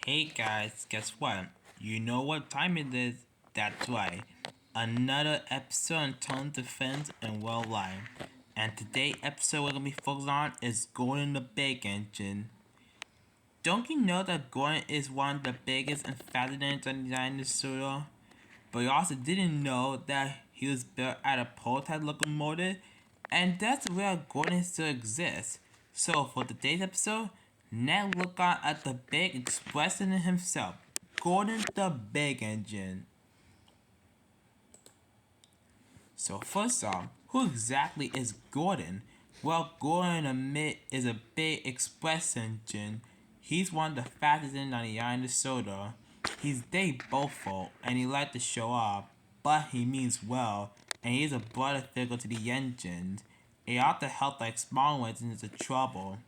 Hey guys, guess what? You know what time it is? That's right. Another episode on Tone Defense and Well Life. And today's episode we're gonna be focused on is Gordon the Big Engine. Don't you know that Gordon is one of the biggest and fastest engines on the dinosaur? But you also didn't know that he was built out of prototype locomotive, and that's where Gordon still exists. So for today's episode, let's look at the big express engine himself, Gordon the Big Engine. So first off, who exactly is Gordon? Well, Gordon is a big express engine. He's one of the fastest engines on the island of Soda. He's day bothful and he likes to show off, but he means well, and he's a brother figure to the engines. He ought to help like small ones into trouble.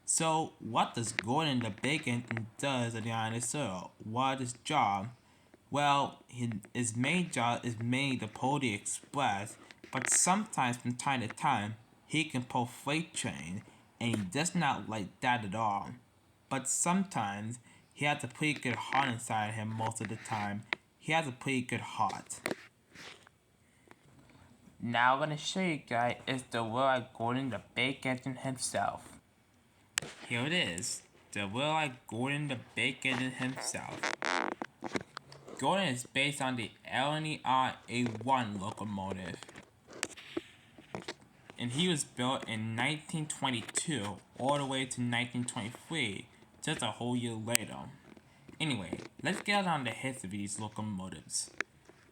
So, what does Gordon the Big Engine does on the island of Soda? What is his job? Well, his main job is mainly to pull the express, but sometimes from time to time, he can pull freight train, and he does not like that at all. But sometimes, he has a pretty good heart inside him most of the time. He has a pretty good heart. Now I'm gonna show you guys is the world Gordon the Big Engine himself. Here it is, the world Gordon the Big Engine himself. Gordon is based on the LNER A1 locomotive, and he was built in 1922 all the way to 1923, just a whole year later. Anyway, let's get on the history of these locomotives.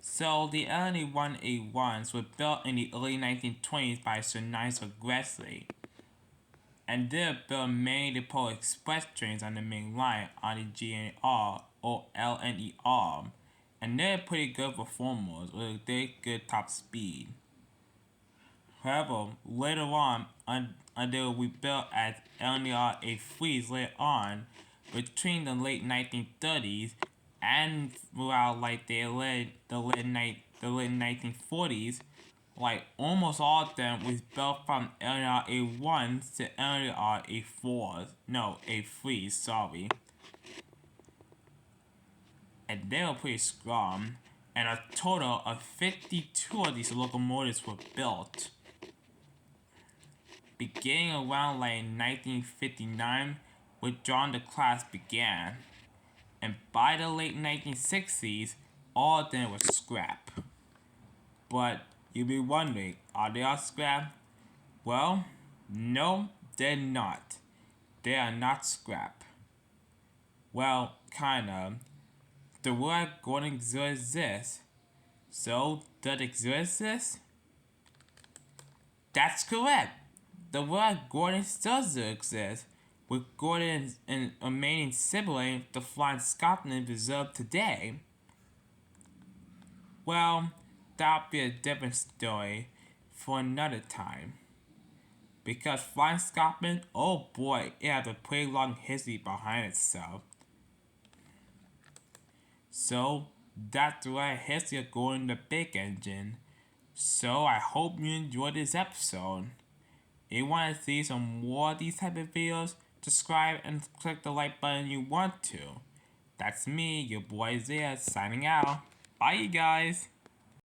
So, the LNE1 A1s were built in the early 1920s by Sir Nigel Gresley, and they were built mainly to pull express trains on the main line on the GNR or LNER, and they're pretty good performers with a very good top speed. However, later on, they were rebuilt as LNER A3s later on, between the late 1930s and throughout like the late 1940s, like almost all of them was built from LNR A1s to LNR A4s. No, A3s, sorry. And they were pretty strong. And a total of 52 of these locomotives were built. Beginning around like 1959, withdrawing the class began. And by the late 1960s, all of them were scrap. But you'll be wondering, are they all scrap? Well, no, they're not. They are not scrap. Well, kinda. The word Gordon still exists. So, does it exist? That's correct. The word Gordon still exists, with Gordon and remaining sibling, the Flying Scotsman, preserved today. Well, that'll be a different story for another time. Because Flying Scotsman, oh boy, it has a pretty long history behind itself. So, that's why history of Gordon the Big Engine. So, I hope you enjoyed this episode. If you want to see some more of these type of videos, subscribe and click the like button you want to. That's me, your boy Zia, signing out. Bye, you guys.